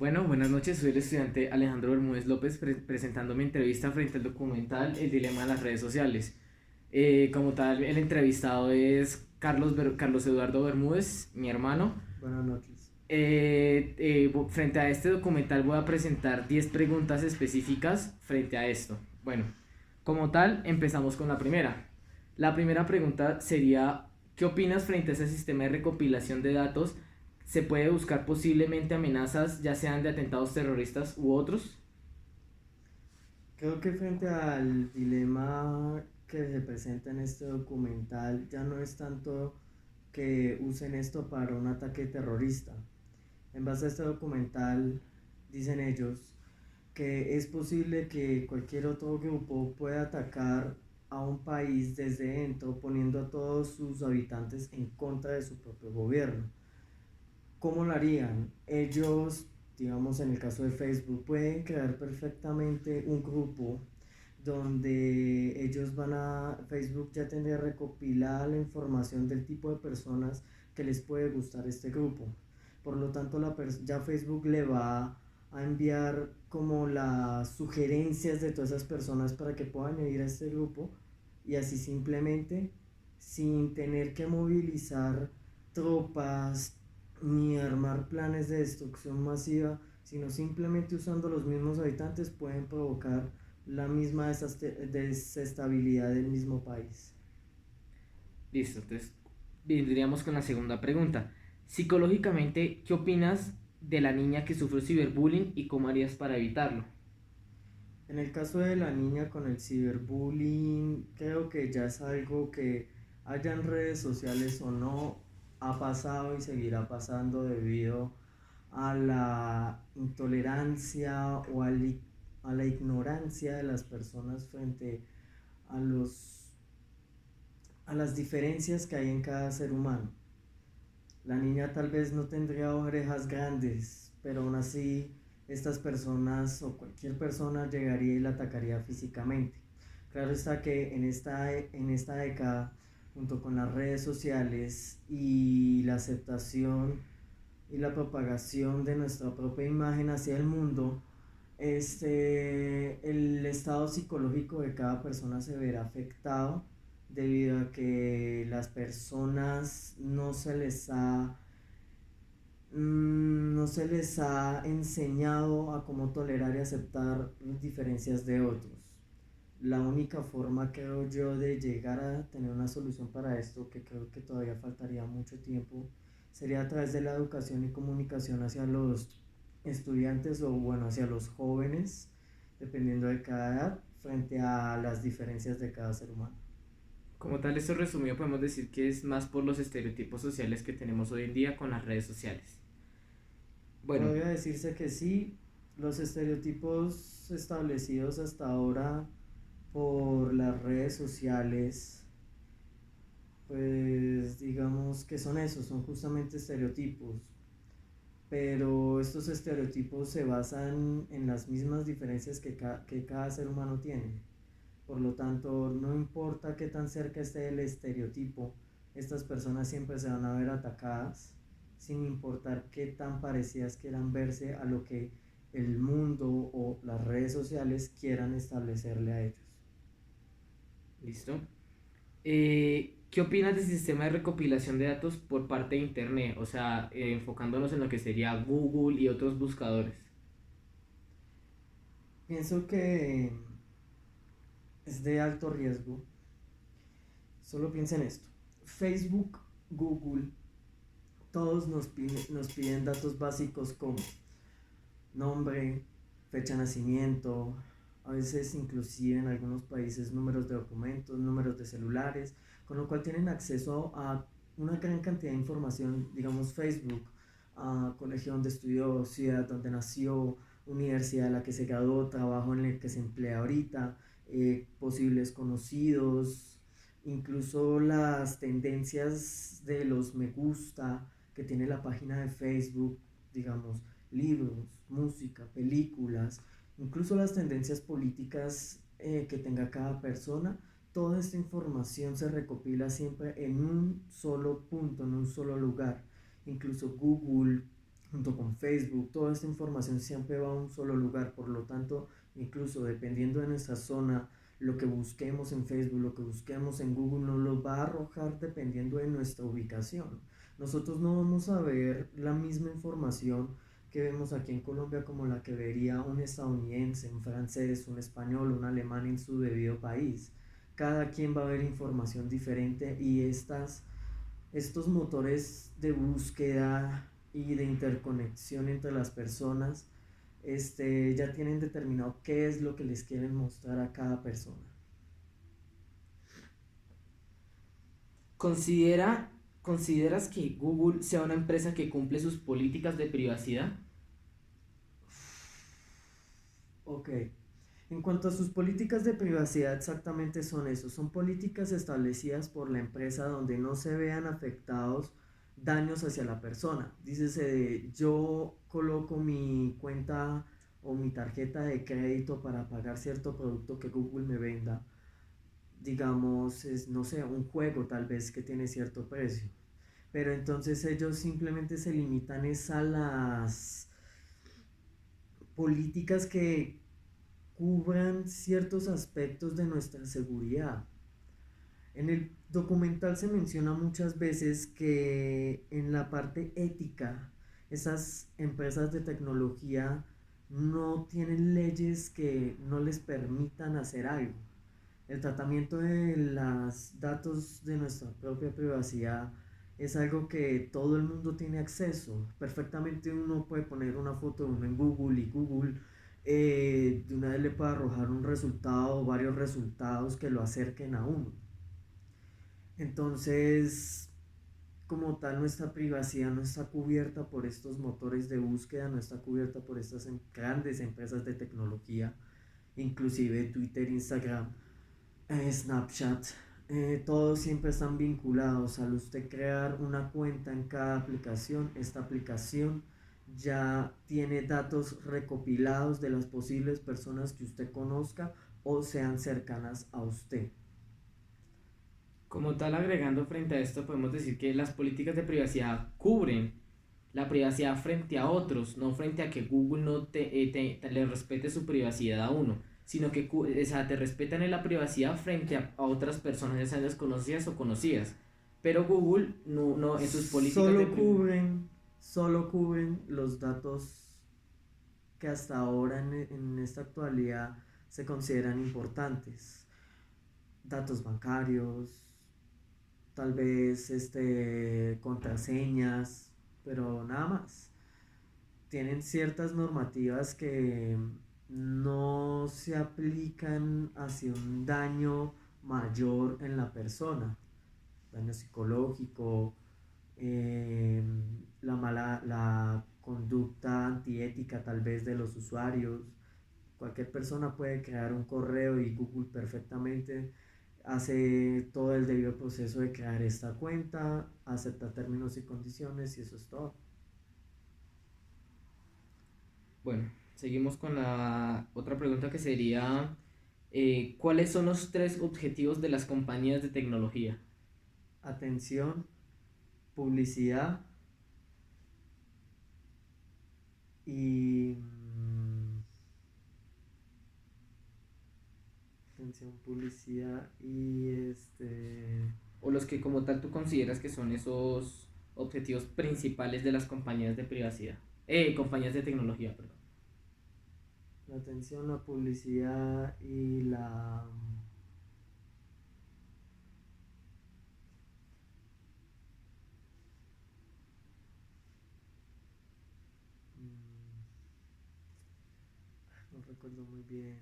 Bueno, buenas noches, soy el estudiante Alejandro Bermúdez López presentando mi entrevista frente al documental El dilema de las redes sociales. Como tal, el entrevistado es Carlos Eduardo Bermúdez, mi hermano. Buenas noches. Frente a este documental voy a presentar 10 preguntas específicas frente a esto. Bueno, como tal, empezamos con la primera. La primera pregunta sería, ¿qué opinas frente a ese sistema de recopilación de datos? ¿Se puede buscar posiblemente amenazas, ya sean de atentados terroristas u otros? Creo que frente al dilema que se presenta en este documental, ya no es tanto que usen esto para un ataque terrorista. En base a este documental, dicen ellos que es posible que cualquier otro grupo pueda atacar a un país desde dentro, poniendo a todos sus habitantes en contra de su propio gobierno. ¿Cómo lo harían? Ellos, digamos en el caso de Facebook, pueden crear perfectamente un grupo donde Facebook ya tendría recopilada la información del tipo de personas que les puede gustar este grupo. Por lo tanto, ya Facebook le va a enviar como las sugerencias de todas esas personas para que puedan ir a este grupo y así simplemente, sin tener que movilizar tropas ni armar planes de destrucción masiva, sino simplemente usando los mismos habitantes pueden provocar la misma desestabilidad del mismo país. Listo, entonces vendríamos con la segunda pregunta. Psicológicamente, ¿qué opinas de la niña que sufrió ciberbullying y cómo harías para evitarlo? En el caso de la niña con el ciberbullying, creo que ya es algo que haya en redes sociales o no, ha pasado y seguirá pasando debido a la intolerancia a la ignorancia de las personas frente a a las diferencias que hay en cada ser humano. La niña tal vez no tendría orejas grandes, pero aún así estas personas o cualquier persona llegaría y la atacaría físicamente. Claro está que en esta década, junto con las redes sociales y la aceptación y la propagación de nuestra propia imagen hacia el mundo, el estado psicológico de cada persona se verá afectado debido a que las personas no se les ha enseñado a cómo tolerar y aceptar diferencias de otros. La única forma, creo yo, de llegar a tener una solución para esto, que creo que todavía faltaría mucho tiempo, sería a través de la educación y comunicación hacia los estudiantes o bueno, hacia los jóvenes, dependiendo de cada edad, frente a las diferencias de cada ser humano. Como tal, esto resumido podemos decir que es más por los estereotipos sociales que tenemos hoy en día con las redes sociales. Bueno, Podría decirse que sí, los estereotipos establecidos hasta ahora por las redes sociales, pues digamos que son esos, son justamente estereotipos, pero estos estereotipos se basan en las mismas diferencias que cada ser humano tiene. Por lo tanto, no importa qué tan cerca esté el estereotipo, estas personas siempre se van a ver atacadas, sin importar qué tan parecidas quieran verse a lo que el mundo o las redes sociales quieran establecerle a ellos. listo. ¿Qué opinas del sistema de recopilación de datos por parte de Internet? O sea, enfocándonos en lo que sería Google y otros buscadores. Pienso que es de alto riesgo. Solo piensa en esto. Facebook, Google, todos nos piden datos básicos como nombre, fecha de nacimiento, a veces inclusive en algunos países números de documentos, números de celulares, con lo cual tienen acceso a una gran cantidad de información, digamos Facebook, a colegio donde estudió, ciudad donde nació, universidad a la que se graduó, trabajo en el que se emplea ahorita, posibles conocidos, incluso las tendencias de los me gusta que tiene la página de Facebook, digamos, libros, música, películas, incluso las tendencias políticas que tenga cada persona, toda esta información se recopila siempre en un solo punto, en un solo lugar. Incluso Google junto con Facebook, toda esta información siempre va a un solo lugar, por lo tanto, incluso dependiendo de nuestra zona, lo que busquemos en Facebook, lo que busquemos en Google, nos lo va a arrojar dependiendo de nuestra ubicación. Nosotros no vamos a ver la misma información que vemos aquí en Colombia como la que vería un estadounidense, un francés, un español, un alemán en su debido país. Cada quien va a ver información diferente y estos motores de búsqueda y de interconexión entre las personas ya tienen determinado qué es lo que les quieren mostrar a cada persona. ¿Considera, ¿Consideras que Google sea una empresa que cumple sus políticas de privacidad? Ok. En cuanto a sus políticas de privacidad, exactamente son eso. Son políticas establecidas por la empresa donde no se vean afectados daños hacia la persona. Dícese de yo coloco mi cuenta o mi tarjeta de crédito para pagar cierto producto que Google me venda. Digamos, es, no sé, un juego tal vez que tiene cierto precio. Pero entonces ellos simplemente se limitan es a las políticas que cubran ciertos aspectos de nuestra seguridad. En el documental se menciona muchas veces que en la parte ética, esas empresas de tecnología no tienen leyes que no les permitan hacer algo. El tratamiento de los datos de nuestra propia privacidad es algo que todo el mundo tiene acceso. Perfectamente uno puede poner una foto de uno en Google y Google de una vez le puede arrojar un resultado o varios resultados que lo acerquen a uno. Entonces, como tal, nuestra privacidad no está cubierta por estos motores de búsqueda, no está cubierta por estas grandes empresas de tecnología, inclusive Twitter, Instagram, Snapchat, todos siempre están vinculados. Al usted crear una cuenta en cada aplicación, esta aplicación ya tiene datos recopilados de las posibles personas que usted conozca o sean cercanas a usted. Como tal, agregando frente a esto, podemos decir que las políticas de privacidad cubren la privacidad frente a otros, no frente a que Google no le respete su privacidad a uno, sino que o sea, te respetan en la privacidad frente a otras personas, ya sean desconocidas o conocidas. Pero Google no en sus políticas de Solo privacidad. cubren, solo cubren los datos que hasta ahora en esta actualidad se consideran importantes. Datos bancarios, tal vez contraseñas, pero nada más. Tienen ciertas normativas que no se aplican hacia un daño mayor en la persona, daño psicológico, eh, la conducta antiética tal vez de los usuarios. Cualquier persona puede crear un correo y Google perfectamente hace todo el debido proceso de crear esta cuenta, acepta términos y condiciones y eso es todo. Bueno, seguimos con la otra pregunta que sería, ¿cuáles son los tres objetivos de las compañías de tecnología? Atención, publicidad y atención, publicidad y O los que como tal tú consideras que son esos objetivos principales de las compañías de privacidad. Compañías de tecnología, perdón. la atención, la publicidad y la no recuerdo muy bien,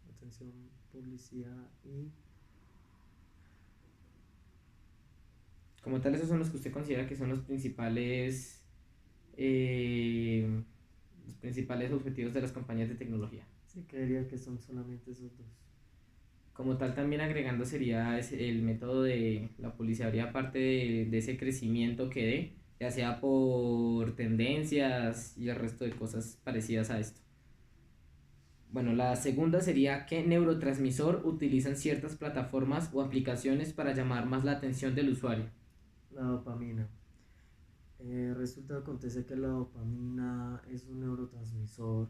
atención, publicidad y Como tal, esos son los que usted considera que son eh, los principales objetivos de las compañías de tecnología. sí, creería que son solamente esos dos. Como tal, también agregando sería el método de la publicidad, habría parte de ese crecimiento que dé, ya sea por tendencias y el resto de cosas parecidas a esto. Bueno, la segunda sería qué neurotransmisor utilizan ciertas plataformas o aplicaciones para llamar más la atención del usuario. La dopamina. Resulta que acontece que la dopamina es un neurotransmisor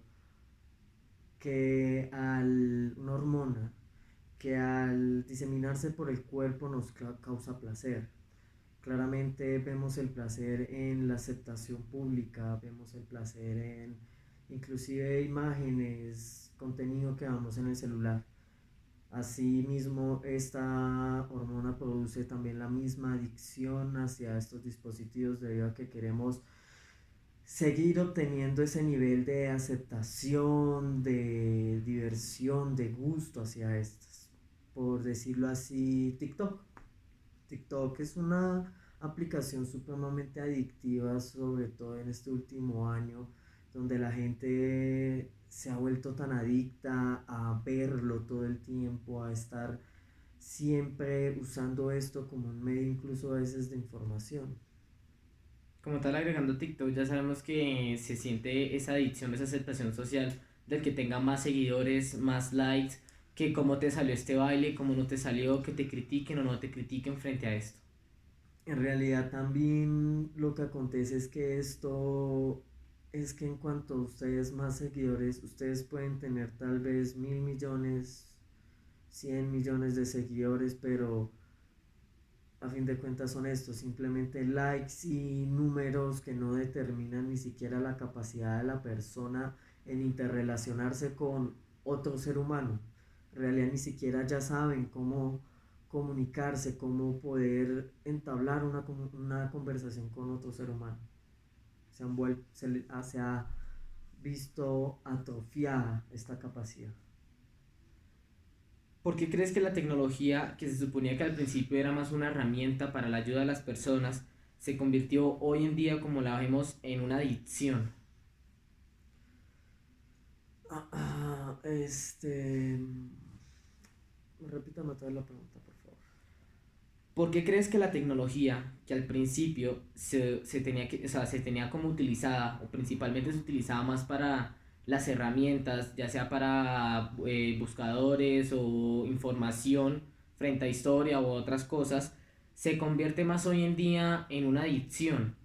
una hormona que al diseminarse por el cuerpo nos causa placer. Claramente vemos el placer en la aceptación pública, vemos el placer en inclusive imágenes, contenido que vemos en el celular. Asimismo, esta hormona produce también la misma adicción hacia estos dispositivos debido a que queremos seguir obteniendo ese nivel de aceptación, de diversión, de gusto hacia estas. Por decirlo así, TikTok. TikTok es una aplicación supremamente adictiva, sobre todo en este último año, donde la gente se ha vuelto tan adicta a verlo todo el tiempo, a estar siempre usando esto como un medio incluso a veces de información. Como tal, agregando TikTok, ya sabemos que se siente esa adicción, esa aceptación social del que tenga más seguidores, más likes, que cómo te salió este baile, cómo no te salió, que te critiquen o no te critiquen frente a esto. En realidad también lo que acontece es que esto es que en cuanto a ustedes más seguidores, ustedes pueden tener tal vez 1.000 millones, 100 millones de seguidores, pero a fin de cuentas son estos, simplemente likes y números que no determinan ni siquiera la capacidad de la persona en interrelacionarse con otro ser humano. En realidad ni siquiera ya saben cómo comunicarse, cómo poder entablar una conversación con otro ser humano. Se ha visto atrofiada esta capacidad. ¿Por qué crees que la tecnología, que se suponía que al principio era más una herramienta para la ayuda a las personas, se convirtió hoy en día, como la vemos, en una adicción? Este. Repítame otra vez la pregunta, por favor. ¿Por qué crees que la tecnología, que al principio se tenía que, o sea, se tenía como utilizada, o principalmente se utilizaba más para las herramientas, ya sea para buscadores o información frente a historia u otras cosas, se convierte más hoy en día en una adicción?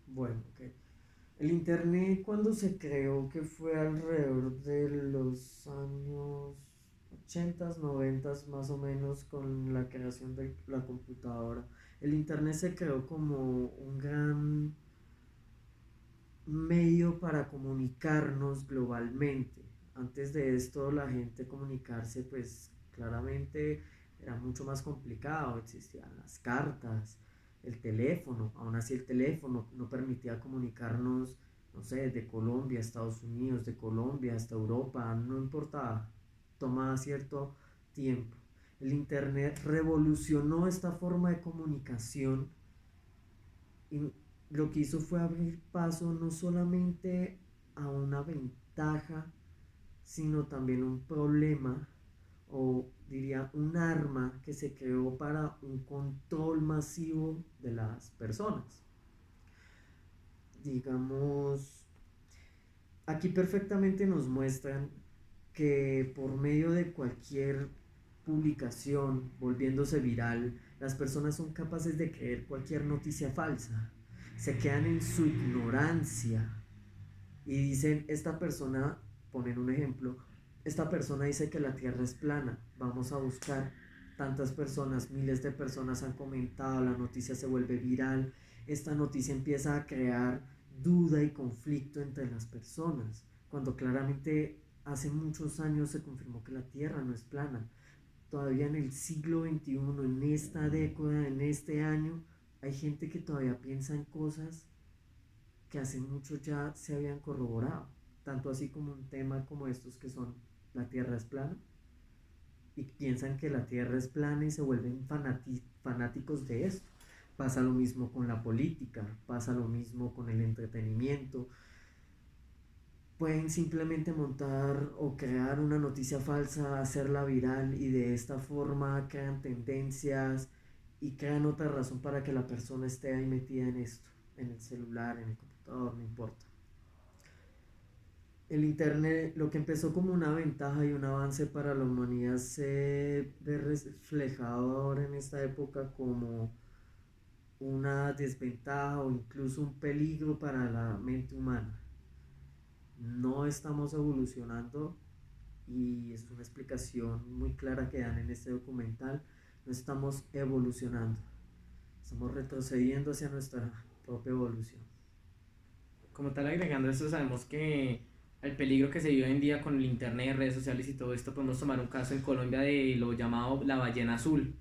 Bueno, ok. El Internet cuando se creó, que fue alrededor de los años 80, 90 más o menos, con la creación de la computadora, el Internet se creó como un gran medio para comunicarnos globalmente. Antes de esto, la gente comunicarse, pues claramente era mucho más complicado. Existían las cartas, el teléfono. Aún así, el teléfono no permitía comunicarnos, no sé, de Colombia a Estados Unidos, de Colombia hasta Europa, no importaba. Tomaba cierto tiempo. El Internet revolucionó esta forma de comunicación y lo que hizo fue abrir paso no solamente a una ventaja, sino también un problema o diría un arma que se creó para un control masivo de las personas. Digamos, aquí perfectamente nos muestran que por medio de cualquier publicación volviéndose viral, las personas son capaces de creer cualquier noticia falsa. Se quedan en su ignorancia y dicen, esta persona, ponen un ejemplo, esta persona dice que la Tierra es plana, vamos a buscar. Tantas personas, miles de personas han comentado, la noticia se vuelve viral, esta noticia empieza a crear duda y conflicto entre las personas, cuando claramente hace muchos años se confirmó que la Tierra no es plana. Todavía en el siglo XXI, en esta década, en este año, hay gente que todavía piensa en cosas que hace mucho ya se habían corroborado, tanto así como un tema como estos que son la Tierra es plana, y piensan que la Tierra es plana y se vuelven fanáticos de esto. Pasa lo mismo con la política, pasa lo mismo con el entretenimiento. Pueden simplemente montar o crear una noticia falsa, hacerla viral y de esta forma crean tendencias y crean otra razón para que la persona esté ahí metida en esto, en el celular, en el computador, no importa. El Internet, lo que empezó como una ventaja y un avance para la humanidad, se ve reflejado ahora en esta época como una desventaja o incluso un peligro para la mente humana. No estamos evolucionando y es una explicación muy clara que dan en este documental. No estamos evolucionando, estamos retrocediendo hacia nuestra propia evolución. Como tal, agregando esto, sabemos que el peligro que se vive hoy en día con el internet, redes sociales y todo esto, podemos tomar un caso en Colombia de lo llamado la ballena azul.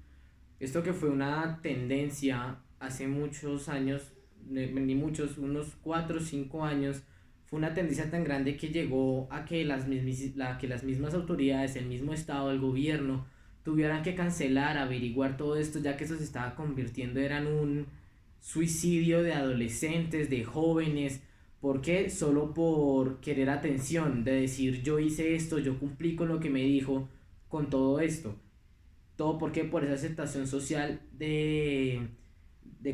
Esto que fue una tendencia hace muchos años, ni muchos, unos 4 o 5 años, fue una tendencia tan grande que llegó a que que las mismas autoridades, el mismo Estado, el gobierno, tuvieran que cancelar, averiguar todo esto, ya que eso se estaba convirtiendo era en un suicidio de adolescentes, de jóvenes. ¿Por qué? Solo por querer atención, de decir yo hice esto, yo cumplí con lo que me dijo, con todo esto. Todo porque por esa aceptación social de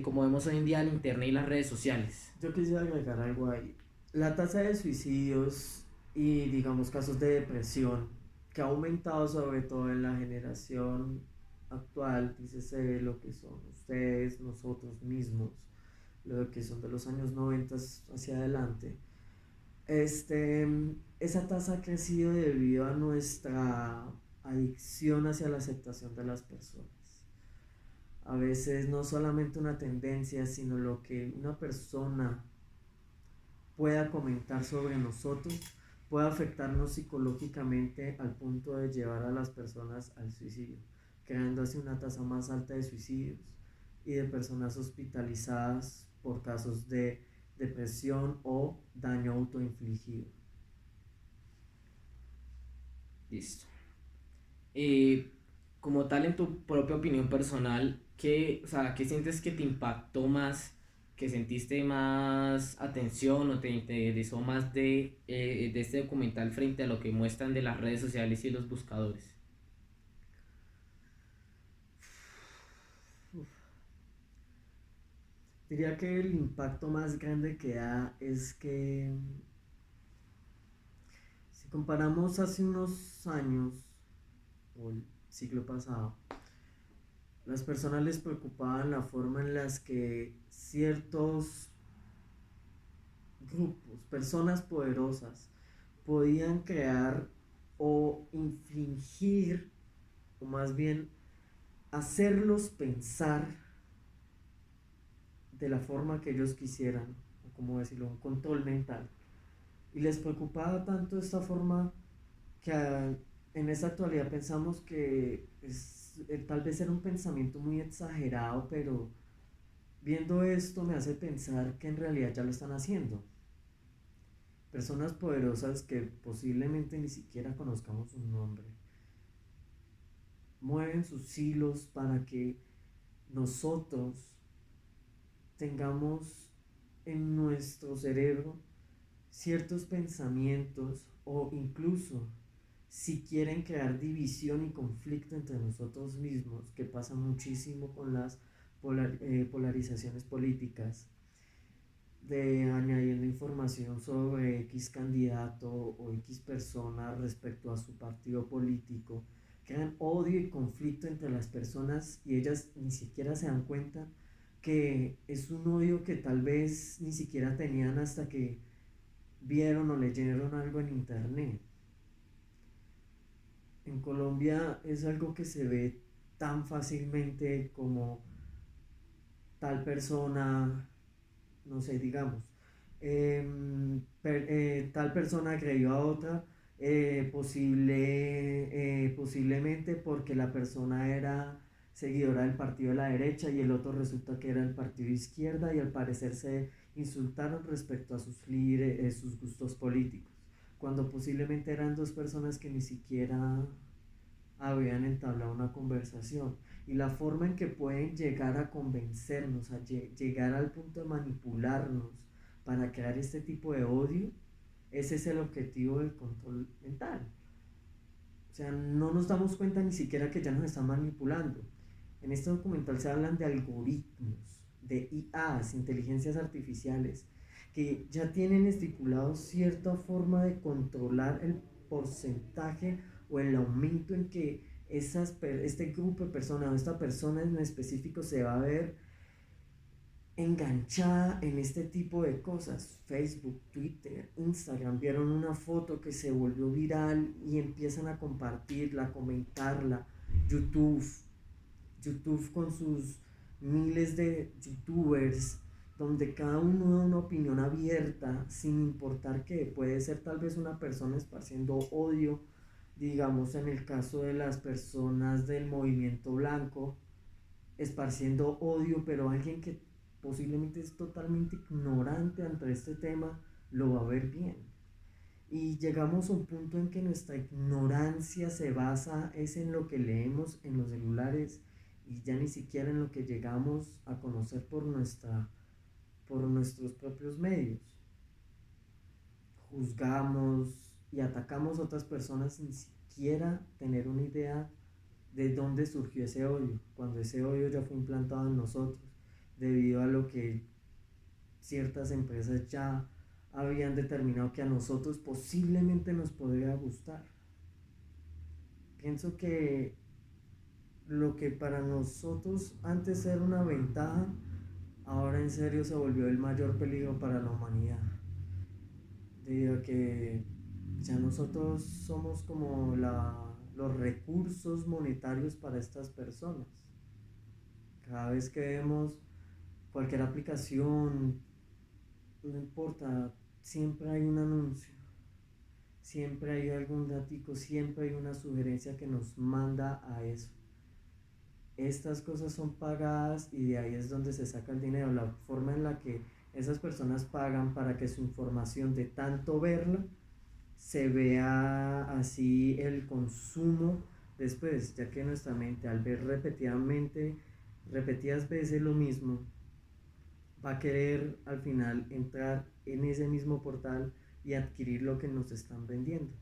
cómo vemos hoy en día el internet y las redes sociales. Yo quisiera agregar algo ahí. La tasa de suicidios y digamos casos de depresión que ha aumentado sobre todo en la generación actual, dícese lo que son ustedes, nosotros mismos, lo que son de los años 90 hacia adelante. Este, esa tasa ha crecido debido a nuestra adicción hacia la aceptación de las personas. A veces no solamente una tendencia, sino lo que una persona pueda comentar sobre nosotros puede afectarnos psicológicamente al punto de llevar a las personas al suicidio, creando así una tasa más alta de suicidios y de personas hospitalizadas por casos de depresión o daño autoinfligido. Listo. Eh, Como tal, en tu propia opinión personal, ¿qué, o sea, qué sientes que te impactó más, que sentiste más atención o te interesó más de este documental frente a lo que muestran de las redes sociales y los buscadores? Diría que el impacto más grande que da es que si comparamos hace unos años o el siglo pasado, las personas les preocupaban la forma en las que ciertos grupos, personas poderosas, podían crear o infringir, o más bien hacerlos pensar de la forma que ellos quisieran, o como decirlo, un control mental. Y les preocupaba tanto esta forma que en esta actualidad pensamos que tal vez era un pensamiento muy exagerado, pero viendo esto me hace pensar que en realidad ya lo están haciendo. Personas poderosas que posiblemente ni siquiera conozcamos su nombre, mueven sus hilos para que nosotros tengamos en nuestro cerebro ciertos pensamientos o incluso si quieren crear división y conflicto entre nosotros mismos, que pasa muchísimo con las polarizaciones políticas, de añadiendo información sobre X candidato o X persona respecto a su partido político, crean odio y conflicto entre las personas y ellas ni siquiera se dan cuenta que es un odio que tal vez ni siquiera tenían hasta que vieron o leyeron algo en internet. En Colombia es algo que se ve tan fácilmente como tal persona, no sé, digamos, tal persona agredió a otra, posiblemente porque la persona era seguidora del partido de la derecha y el otro resulta que era el partido de izquierda y al parecer se insultaron respecto a sus líderes, sus gustos políticos, cuando posiblemente eran dos personas que ni siquiera habían entablado una conversación y la forma en que pueden llegar a convencernos, a llegar al punto de manipularnos para crear este tipo de odio, ese es el objetivo del control mental. O sea, no nos damos cuenta ni siquiera que ya nos están manipulando. En este documental se hablan de algoritmos, de IAs, inteligencias artificiales, que ya tienen estipulado cierta forma de controlar el porcentaje o el aumento en que este grupo de personas o esta persona en específico se va a ver enganchada en este tipo de cosas. Facebook, Twitter, Instagram, vieron una foto que se volvió viral y empiezan a compartirla, a comentarla. YouTube, YouTube con sus miles de youtubers, donde cada uno da una opinión abierta, sin importar que puede ser tal vez una persona esparciendo odio, digamos en el caso de las personas del movimiento blanco, esparciendo odio, pero alguien que posiblemente es totalmente ignorante ante este tema lo va a ver bien. Y llegamos a un punto en que nuestra ignorancia se basa es en lo que leemos en los celulares y ya ni siquiera en lo que llegamos a conocer por nuestros propios medios. Juzgamos y atacamos a otras personas sin siquiera tener una idea de dónde surgió ese odio, cuando ese odio ya fue implantado en nosotros, debido a lo que ciertas empresas ya habían determinado que a nosotros posiblemente nos podría gustar. Pienso que lo que para nosotros antes era una ventaja, ahora en serio se volvió el mayor peligro para la humanidad, debido a que ya nosotros somos como los recursos monetarios para estas personas. Cada vez que vemos cualquier aplicación, no importa, siempre hay un anuncio, siempre hay algún datico, siempre hay una sugerencia que nos manda a eso. Estas cosas son pagadas y de ahí es donde se saca el dinero, la forma en la que esas personas pagan para que su información de tanto verla se vea así el consumo después, ya que nuestra mente al ver repetidas veces lo mismo, va a querer al final entrar en ese mismo portal y adquirir lo que nos están vendiendo.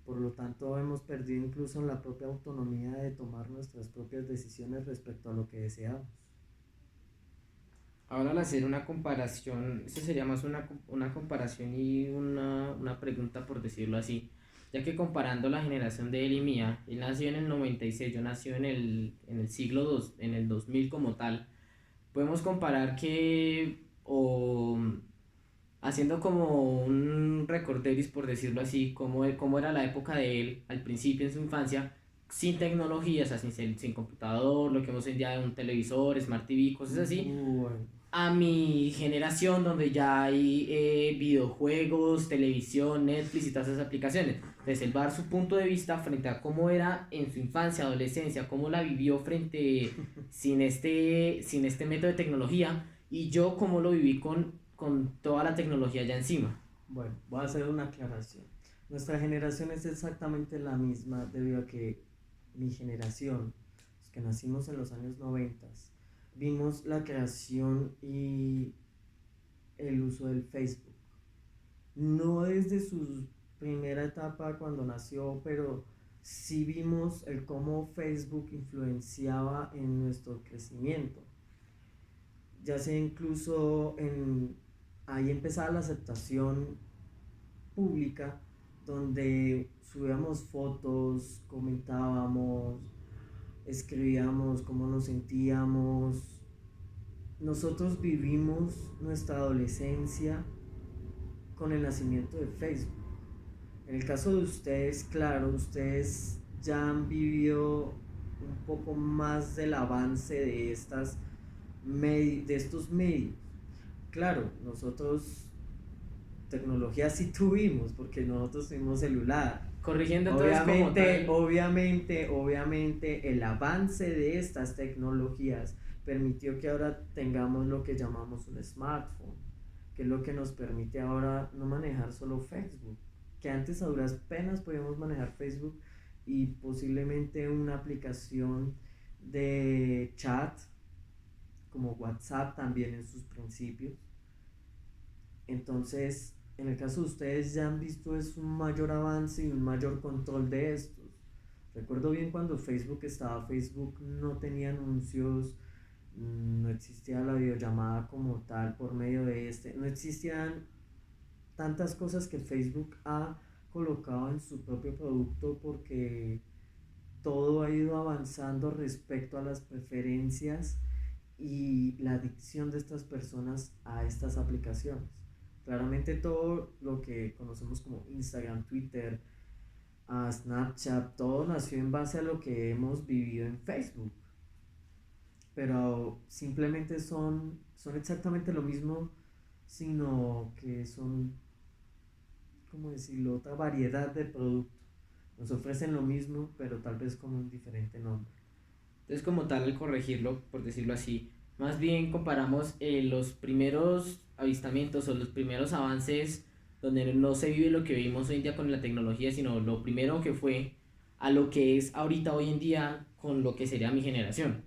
Por lo tanto, hemos perdido incluso la propia autonomía de tomar nuestras propias decisiones respecto a lo que deseamos. Ahora al hacer una comparación, esto sería más una comparación y una pregunta por decirlo así, ya que comparando la generación de él y mía, él nació en el 96, yo nací en el siglo 2, en el 2000 como tal, podemos comparar que, o haciendo como un recorderis por decirlo así, cómo era la época de él al principio en su infancia, sin tecnología, o sea, sin computador, lo que vemos hoy en día, un televisor, Smart TV, cosas así, Bueno, a mi generación donde ya hay videojuegos, televisión, Netflix y todas esas aplicaciones. Entonces él va a dar su punto de vista frente a cómo era en su infancia, adolescencia, cómo la vivió sin este método de tecnología y yo cómo lo viví con toda la tecnología ya encima. bueno, voy a hacer una aclaración. Nuestra generación es exactamente la misma debido a que mi generación, los que nacimos en los años 90, vimos la creación y el uso del Facebook. No desde su primera etapa cuando nació, pero sí vimos el cómo Facebook influenciaba en nuestro crecimiento. Ya sea incluso ahí empezaba la aceptación pública, donde subíamos fotos, comentábamos, escribíamos cómo nos sentíamos. Nosotros vivimos nuestra adolescencia con el nacimiento de Facebook. En el caso de ustedes, claro, ustedes ya han vivido un poco más del avance de estos medios. Claro, nosotros tecnología sí tuvimos, porque nosotros tuvimos celular. Corrigiendo entonces como tal. Obviamente, el avance de estas tecnologías permitió que ahora tengamos lo que llamamos un smartphone, que es lo que nos permite ahora no manejar solo Facebook, que antes a duras penas podíamos manejar Facebook y posiblemente una aplicación de chat como WhatsApp también en sus principios. Entonces, en el caso de ustedes ya han visto es un mayor avance y un mayor control de estos. Recuerdo bien cuando Facebook no tenía anuncios, no existía la videollamada como tal por medio de no existían tantas cosas que Facebook ha colocado en su propio producto porque todo ha ido avanzando respecto a las preferencias y la adicción de estas personas a estas aplicaciones. Claramente todo lo que conocemos como Instagram, Twitter, Snapchat, todo nació en base a lo que hemos vivido en Facebook, pero simplemente son exactamente lo mismo, sino que son, ¿cómo decirlo?, otra variedad de productos. Nos ofrecen lo mismo, pero tal vez con un diferente nombre. Entonces, como tal, al corregirlo, por decirlo así, más bien comparamos los primeros avistamientos o los primeros avances donde no se vive lo que vivimos hoy en día con la tecnología, sino lo primero que fue a lo que es ahorita hoy en día con lo que sería mi generación.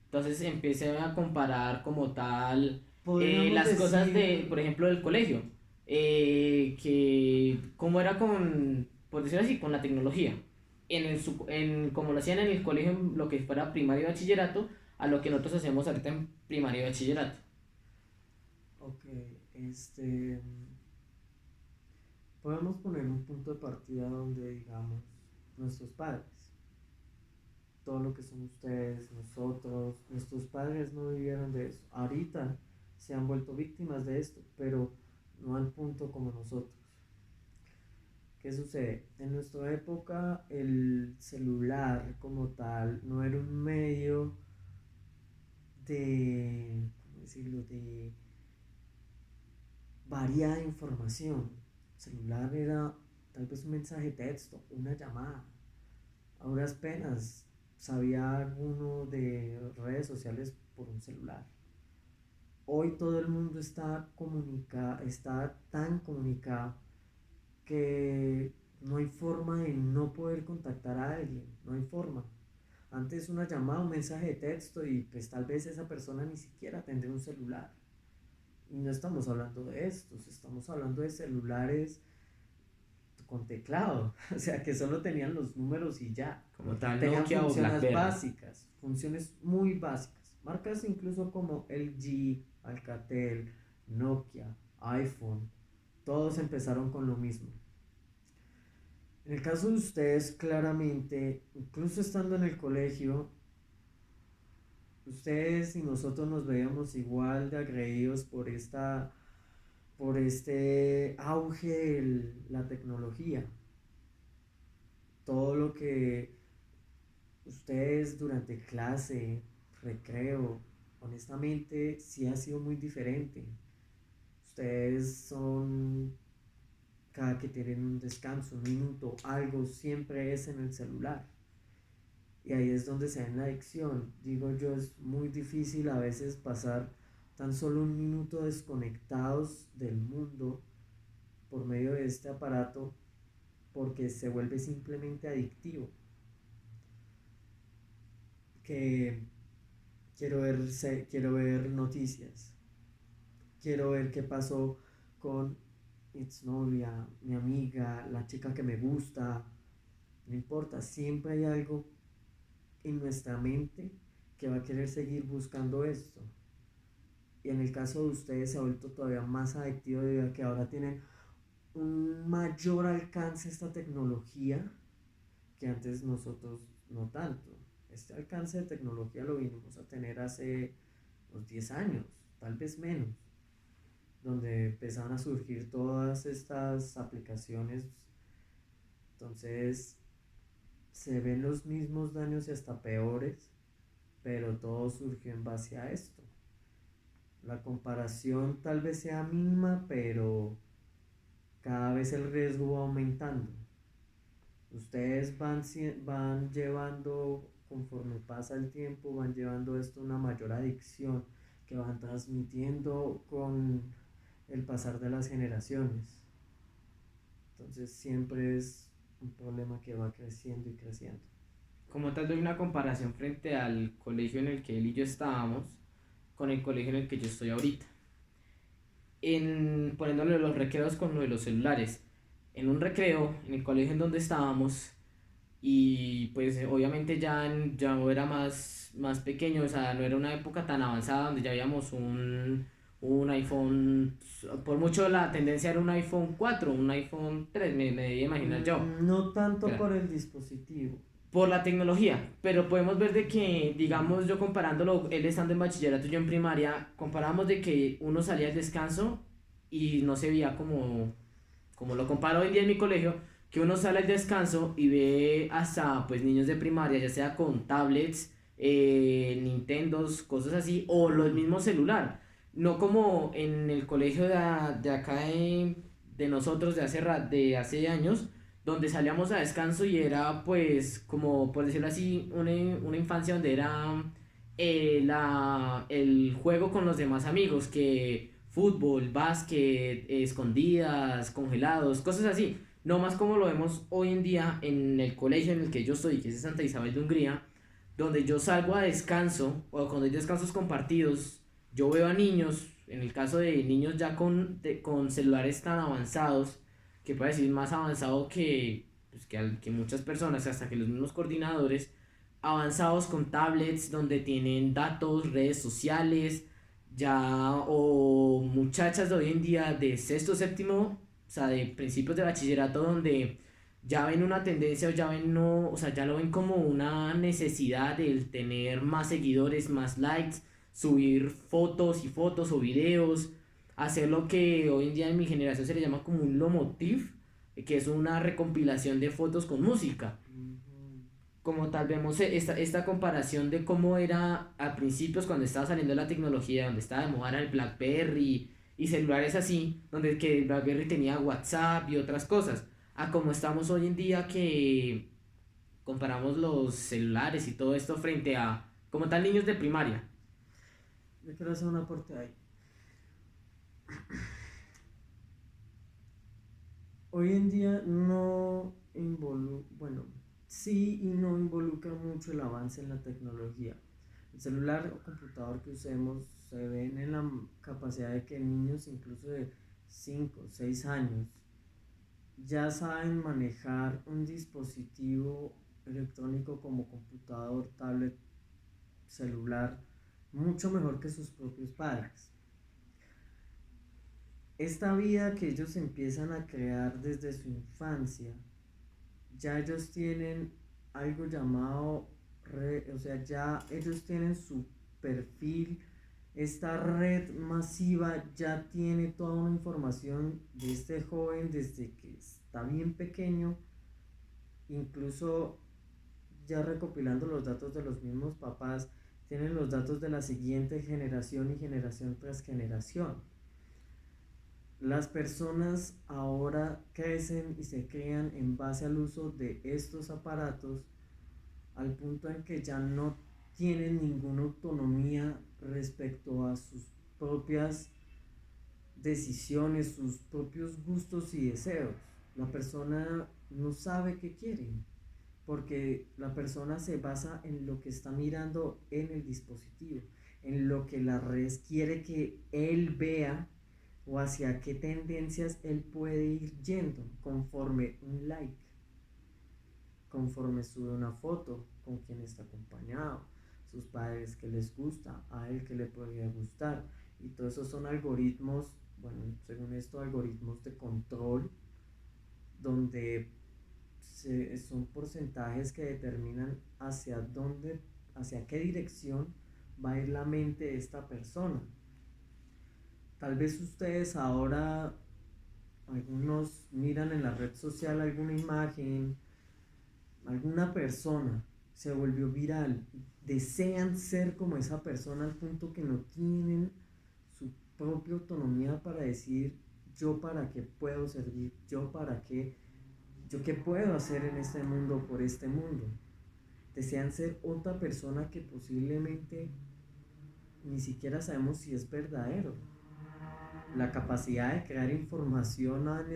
Entonces empecé a comparar como tal Podríamos las cosas de, decir, por ejemplo, del colegio, que cómo era con, por decirlo así, con la tecnología, como lo hacían en el colegio, en lo que fuera primario y bachillerato, a lo que nosotros hacemos ahorita en primario y bachillerato. ok, este, podemos poner un punto de partida donde digamos nuestros padres, todo lo que son ustedes, nosotros, nuestros padres no vivieron de eso. Ahorita se han vuelto víctimas de esto, pero no al punto como nosotros. ¿Qué sucede? En nuestra época el celular como tal no era un medio de, ¿cómo decirlo?, de variada información. El celular era tal vez un mensaje de texto, una llamada. A duras penas sabía alguno de redes sociales por un celular. Hoy todo el mundo está tan comunicado que no hay forma de no poder contactar a alguien, no hay forma. Antes una llamada, un mensaje de texto y pues tal vez esa persona ni siquiera tendría un celular. Y no estamos hablando de estos, estamos hablando de celulares con teclado, o sea que solo tenían los números y ya. Como tal, Tenían Nokia o funciones BlackBerry. básicas, funciones muy básicas. Marcas incluso como LG, Alcatel, Nokia, iPhone, todos empezaron con lo mismo. En el caso de ustedes, claramente, incluso estando en el colegio, ustedes y nosotros nos veíamos igual de agredidos por este auge de la tecnología. Todo lo que ustedes durante clase, recreo, honestamente, sí ha sido muy diferente. Ustedes son, cada que tienen un descanso, un minuto, algo, siempre es en el celular. Y ahí es donde se da la adicción. Digo yo, es muy difícil a veces pasar tan solo un minuto desconectados del mundo por medio de este aparato porque se vuelve simplemente adictivo. Que quiero ver noticias, quiero ver qué pasó con mi exnovia, mi amiga, la chica que me gusta, no importa, siempre hay algo en nuestra mente que va a querer seguir buscando esto. Y en el caso de ustedes se ha vuelto todavía más adictivo debido a que ahora tienen un mayor alcance esta tecnología que antes nosotros no tanto. Este alcance de tecnología lo vinimos a tener hace unos 10 años, tal vez menos, donde empezaron a surgir todas estas aplicaciones. Entonces se ven los mismos daños y hasta peores, pero todo surgió en base a esto. La comparación tal vez sea mínima, pero cada vez el riesgo va aumentando. Ustedes van llevando, conforme pasa el tiempo, van llevando esto a una mayor adicción que van transmitiendo con el pasar de las generaciones. Entonces siempre es un problema que va creciendo y creciendo. Como tal, doy una comparación frente al colegio en el que él y yo estábamos con el colegio en el que yo estoy ahorita. Poniéndole los recreos con lo de los celulares. En un recreo, en el colegio en donde estábamos, y pues obviamente ya no era más pequeño, o sea, no era una época tan avanzada donde ya habíamos un iPhone, por mucho la tendencia era un iPhone 4 un iPhone 3 me debía imaginar yo. No tanto Espera. por el dispositivo. por la tecnología, pero podemos ver de que, digamos, yo comparándolo, él estando en bachillerato y yo en primaria, comparamos de que uno salía al descanso y no se veía como lo comparo hoy en día en mi colegio, que uno sale al descanso y ve hasta pues niños de primaria, ya sea con tablets, Nintendos, cosas así, o los mismos celular. No como en el colegio de acá de nosotros de hace años, donde salíamos a descanso y era pues como por decirlo así, una infancia donde era el juego con los demás amigos, que fútbol, básquet, escondidas, congelados, cosas así. No más como lo vemos hoy en día en el colegio en el que yo estoy, que es Santa Isabel de Hungría, donde yo salgo a descanso, o cuando hay descansos compartidos, yo veo a niños, en el caso de niños ya con celulares tan avanzados, que puede decir más avanzado que muchas personas, hasta que los mismos coordinadores, avanzados con tablets donde tienen datos, redes sociales, ya, o muchachas de hoy en día de sexto, séptimo, o sea, de principios de bachillerato, donde ya ven una tendencia o ya ven, no, o sea, ya lo ven como una necesidad de tener más seguidores, más likes, subir fotos y fotos o videos, hacer lo que hoy en día en mi generación se le llama como un lomotif, que es una recompilación de fotos con música. Ujú. Como tal vemos esta comparación de cómo era a principios cuando estaba saliendo la tecnología, donde estaba de moda el BlackBerry y celulares así, donde que el BlackBerry tenía WhatsApp y otras cosas, a como estamos hoy en día que comparamos los celulares y todo esto frente a como tal niños de primaria. Yo quiero hacer un aporte ahí. Hoy en día no involucra, bueno, sí y no involucra mucho el avance en la tecnología. El celular o computador que usemos se ven en la capacidad de que niños incluso de 5 o 6 años ya saben manejar un dispositivo electrónico como computador, tablet, celular, mucho mejor que sus propios padres. Esta vida que ellos empiezan a crear desde su infancia, ya ellos tienen algo llamado, o sea, ya ellos tienen su perfil, esta red masiva ya tiene toda una información de este joven desde que está bien pequeño, incluso ya recopilando los datos de los mismos papás, tienen los datos de la siguiente generación y generación tras generación. Las personas ahora crecen y se crean en base al uso de estos aparatos al punto en que ya no tienen ninguna autonomía respecto a sus propias decisiones, sus propios gustos y deseos. La persona no sabe qué quiere porque la persona se basa en lo que está mirando en el dispositivo, en lo que la red quiere que él vea o hacia qué tendencias él puede ir yendo conforme un like, conforme sube una foto, con quien está acompañado, sus padres que les gusta, a él que le podría gustar. Y todo eso son algoritmos, bueno, según esto, algoritmos de control, donde son porcentajes que determinan hacia dónde, hacia qué dirección va a ir la mente de esta persona. Tal vez ustedes ahora, algunos miran en la red social alguna imagen, alguna persona se volvió viral, desean ser como esa persona al punto que no tienen su propia autonomía para decir yo para qué puedo servir, yo qué puedo hacer en este mundo por este mundo. Desean ser otra persona que posiblemente ni siquiera sabemos si es verdadero. La capacidad de crear información en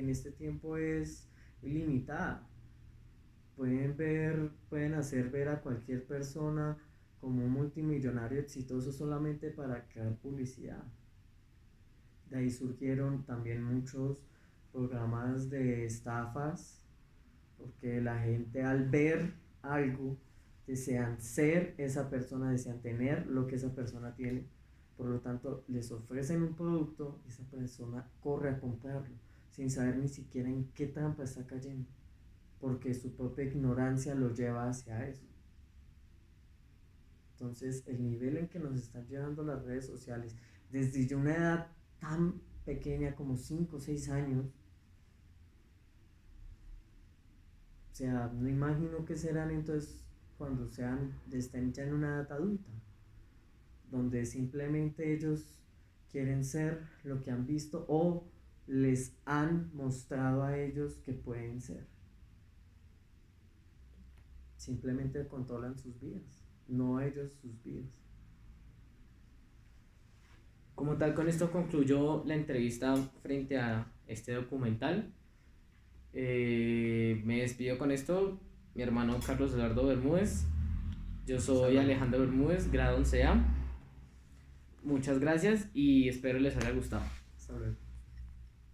este tiempo es ilimitada. Pueden hacer ver a cualquier persona como un multimillonario exitoso solamente para crear publicidad. De ahí surgieron también muchos programas de estafas, porque la gente al ver algo desean ser esa persona, desean tener lo que esa persona tiene, por lo tanto les ofrecen un producto y esa persona corre a comprarlo sin saber ni siquiera en qué trampa está cayendo. porque su propia ignorancia lo lleva hacia eso. Entonces, el nivel en que nos están llevando las redes sociales, desde ya una edad tan pequeña como 5 o 6 años, o sea, no imagino qué serán entonces cuando estén ya en una edad adulta, donde simplemente ellos quieren ser lo que han visto o les han mostrado a ellos que pueden ser. Simplemente controlan sus vidas, no ellos sus vidas. Como tal, con esto concluyó la entrevista frente a este documental. Me despido con esto, mi hermano Carlos Eduardo Bermúdez. Yo soy Alejandro Bermúdez, grado 11A. Muchas gracias y espero les haya gustado. Hasta luego.